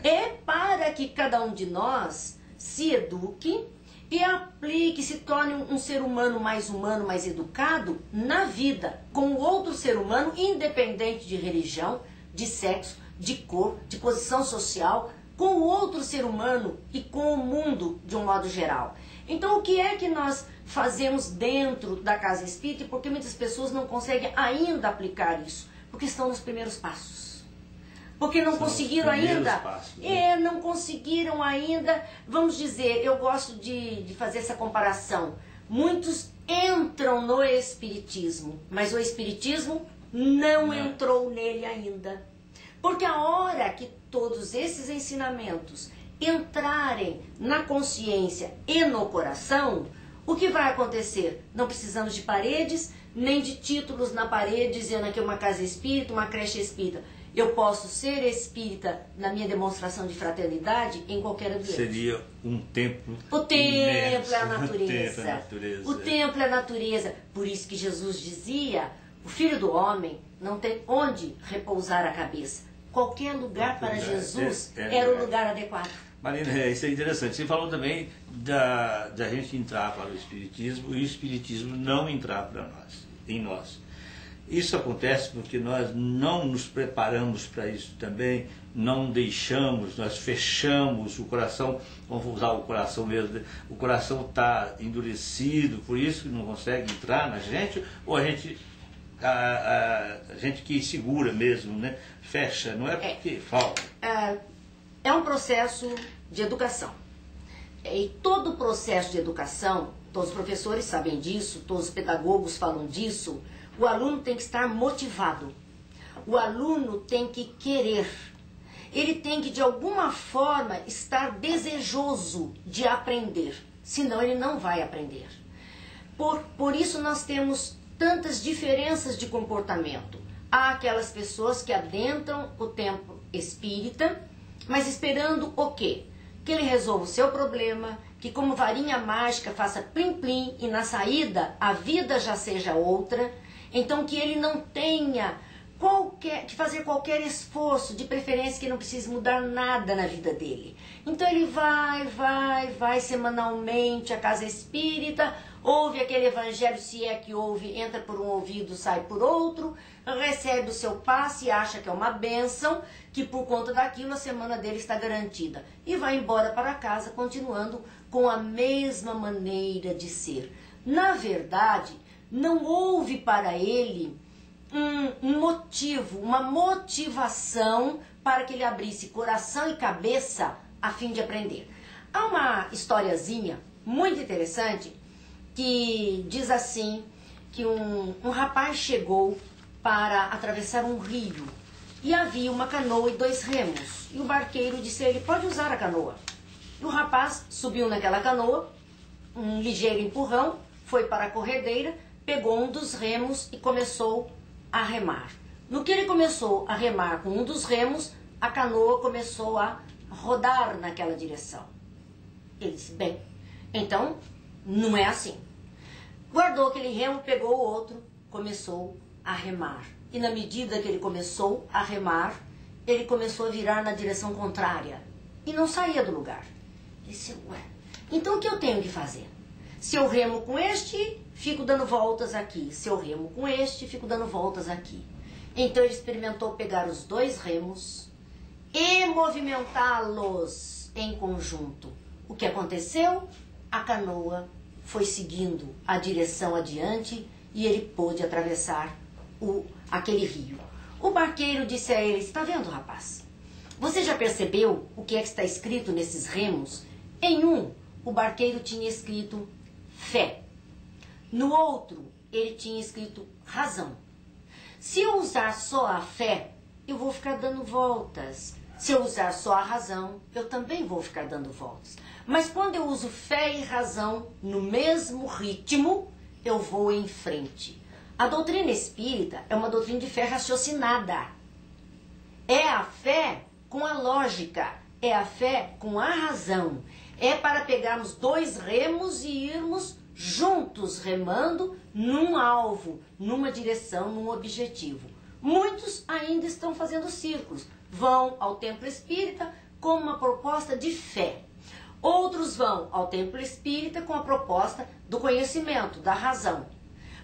É para que cada um de nós se eduque e aplique, se torne um ser humano, mais educado na vida, com o outro ser humano, independente de religião, de sexo, de cor, de posição social, com o outro ser humano e com o mundo de um modo geral. Então, o que é que nós fazemos dentro da casa espírita? Porque muitas pessoas não conseguem ainda aplicar isso, porque estão nos primeiros passos. Porque não conseguiram ainda, passos, né? Não conseguiram ainda, vamos dizer, eu gosto de fazer essa comparação. Muitos entram no espiritismo, mas o espiritismo não entrou nele ainda. Porque a hora que todos esses ensinamentos entrarem na consciência e no coração, o que vai acontecer? Não precisamos de paredes, nem de títulos na parede dizendo que é uma casa espírita, uma creche espírita. Eu posso ser espírita na minha demonstração de fraternidade em qualquer ambiente. Seria um templo. O templo imenso. é a natureza. O templo é a natureza. O templo é a natureza. Por isso que Jesus dizia, o Filho do Homem não tem onde repousar a cabeça. Qualquer lugar para Jesus era o lugar adequado. Marina, isso é interessante. Você falou também da gente entrar para o Espiritismo e o Espiritismo não entrar para nós, em nós. Isso acontece porque nós não nos preparamos para isso também, não deixamos, nós fechamos o coração, vamos usar o coração mesmo, o coração está endurecido, por isso que não consegue entrar na gente, ou a gente que segura mesmo, né? Fecha, não é porque falta. É um processo de educação. E todo processo de educação, todos os professores sabem disso, todos os pedagogos falam disso, o aluno tem que estar motivado. O aluno tem que querer. Ele tem que, de alguma forma, estar desejoso de aprender. Senão, ele não vai aprender. Por isso, nós temos tantas diferenças de comportamento. Há aquelas pessoas que adentram o templo espírita, mas esperando o quê? Que ele resolva o seu problema, que como varinha mágica faça plim-plim e na saída a vida já seja outra. Então que ele não tenha que fazer qualquer esforço, de preferência que não precise mudar nada na vida dele. Então ele vai semanalmente à casa espírita, ouve aquele evangelho, se é que ouve, entra por um ouvido, sai por outro, recebe o seu passe e acha que é uma bênção, que por conta daquilo a semana dele está garantida. E vai embora para casa continuando com a mesma maneira de ser. Na verdade, não houve para ele um motivo, uma motivação para que ele abrisse coração e cabeça a fim de aprender. Há uma historiazinha muito interessante que diz assim, que um rapaz chegou para atravessar um rio e havia uma canoa e 2 remos. E o barqueiro disse a ele, pode usar a canoa. E o rapaz subiu naquela canoa, um ligeiro empurrão, foi para a corredeira, pegou um dos remos e começou a remar. No que ele começou a remar com um dos remos, a canoa começou a rodar naquela direção. Ele disse, bem, então não é assim. Guardou aquele remo, pegou o outro, começou a remar. E na medida que ele começou a remar, ele começou a virar na direção contrária. E não saía do lugar. Ele disse, ué, então o que eu tenho que fazer? Se eu remo com este, fico dando voltas aqui. Se eu remo com este, fico dando voltas aqui. Então ele experimentou pegar os 2 remos e movimentá-los em conjunto. O que aconteceu? A canoa foi seguindo a direção adiante e ele pôde atravessar aquele rio. O barqueiro disse a ele, está vendo, rapaz? Você já percebeu o que é que está escrito nesses remos? Em um, o barqueiro tinha escrito fé. No outro, ele tinha escrito razão. Se eu usar só a fé, eu vou ficar dando voltas. Se eu usar só a razão, eu também vou ficar dando voltas. Mas quando eu uso fé e razão no mesmo ritmo, eu vou em frente. A doutrina espírita é uma doutrina de fé raciocinada. É a fé com a lógica, é a fé com a razão. É para pegarmos 2 remos e irmos juntos remando num alvo, numa direção, num objetivo. Muitos ainda estão fazendo círculos. Vão ao templo espírita, com uma proposta de fé. Outros vão ao templo espírita com a proposta do conhecimento, da razão.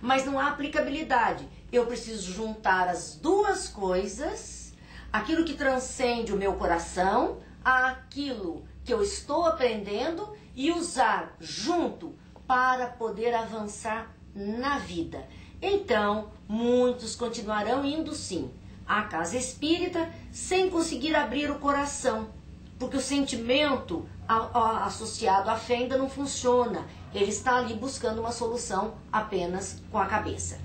Mas não há aplicabilidade. Eu preciso juntar as duas coisas, aquilo que transcende o meu coração, àquilo que eu estou aprendendo e usar junto para poder avançar na vida. Então, muitos continuarão indo sim à casa espírita sem conseguir abrir o coração, porque o sentimento associado à fé ainda não funciona. Ele está ali buscando uma solução apenas com a cabeça.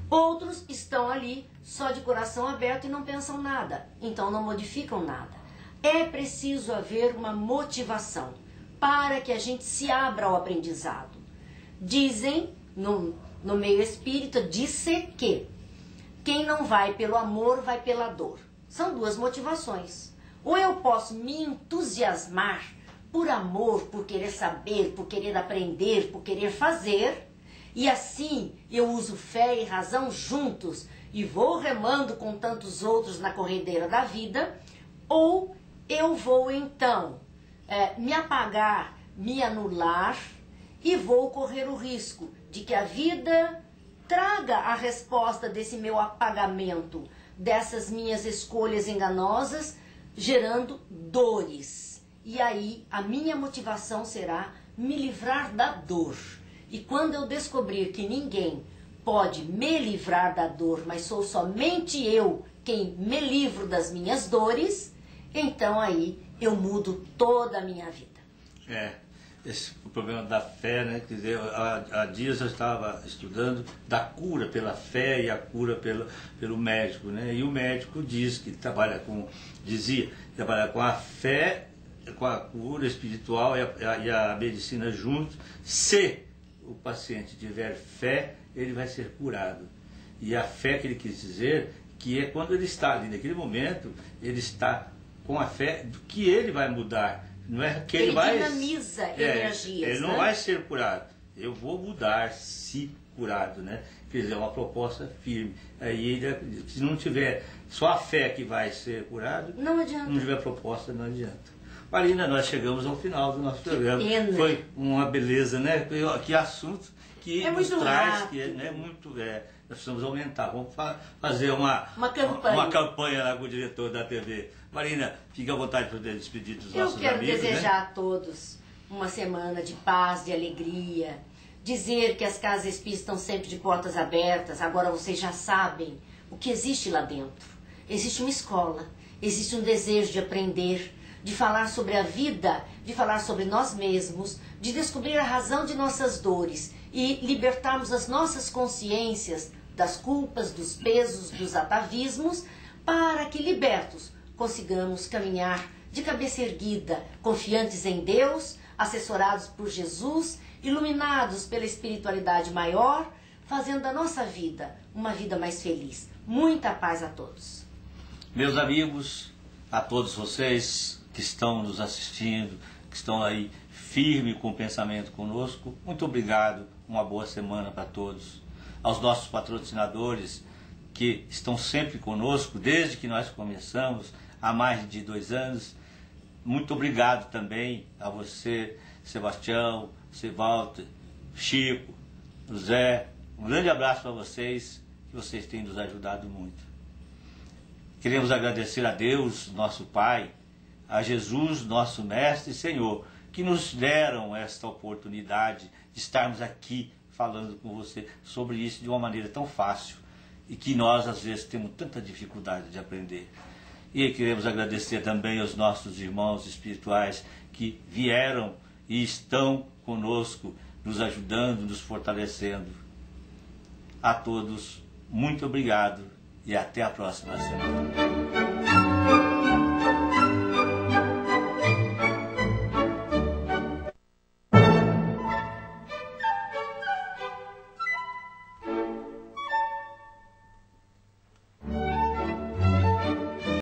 Outros estão ali só de coração aberto e não pensam nada, então não modificam nada. É preciso haver uma motivação para que a gente se abra ao aprendizado. Dizem, no meio espírita, disse que quem não vai pelo amor, vai pela dor. São duas motivações. Ou eu posso me entusiasmar por amor, por querer saber, por querer aprender, por querer fazer, e assim eu uso fé e razão juntos e vou remando com tantos outros na corredeira da vida, ou eu vou então me apagar, me anular e vou correr o risco de que a vida traga a resposta desse meu apagamento, dessas minhas escolhas enganosas, gerando dores. E aí a minha motivação será me livrar da dor. E quando eu descobrir que ninguém pode me livrar da dor, mas sou somente eu quem me livro das minhas dores, então aí eu mudo toda a minha vida. Esse problema da fé, né? Quer dizer, há dias eu estava estudando da cura pela fé e a cura pelo médico, né? E o médico diz que trabalha com a fé, com a cura espiritual e a medicina juntos. Se o paciente tiver fé, ele vai ser curado. E a fé que ele quis dizer, que é quando ele está ali naquele momento, ele está com a fé do que ele vai mudar. Não é que ele vai dinamiza energias. Ele não vai ser curado. Eu vou mudar se curado, né? Quer dizer, é uma proposta firme. Aí ele, se não tiver só a fé que vai ser curado, não adianta. Não tiver proposta, não adianta. Marina, nós chegamos ao final do nosso programa. Pena. Foi uma beleza, né? Que assunto que é nos muito traz, rápido. que é muito. Nós precisamos aumentar. Vamos fazer uma campanha lá com o diretor da TV. Marina, fique à vontade para poder despedir dos nossos amigos. Eu quero desejar a todos uma semana de paz, de alegria, dizer que as casas espíritas estão sempre de portas abertas. Agora vocês já sabem o que existe lá dentro. Existe uma escola, existe um desejo de aprender, de falar sobre a vida, de falar sobre nós mesmos, de descobrir a razão de nossas dores e libertarmos as nossas consciências das culpas, dos pesos, dos atavismos, para que, libertos, consigamos caminhar de cabeça erguida, confiantes em Deus, assessorados por Jesus, iluminados pela espiritualidade maior, fazendo da nossa vida uma vida mais feliz. Muita paz a todos. Meus amigos, a todos vocês que estão nos assistindo, que estão aí firme com o pensamento conosco, muito obrigado, uma boa semana para todos. Aos nossos patrocinadores que estão sempre conosco desde que nós começamos, há mais de 2 anos, muito obrigado também a você, Sebastião, Walter, Chico, José, um grande abraço para vocês, que vocês têm nos ajudado muito. Queremos agradecer a Deus, nosso Pai, a Jesus, nosso Mestre e Senhor, que nos deram esta oportunidade de estarmos aqui falando com você sobre isso de uma maneira tão fácil e que nós às vezes temos tanta dificuldade de aprender. E queremos agradecer também aos nossos irmãos espirituais que vieram e estão conosco, nos ajudando, nos fortalecendo. A todos, muito obrigado e até a próxima semana.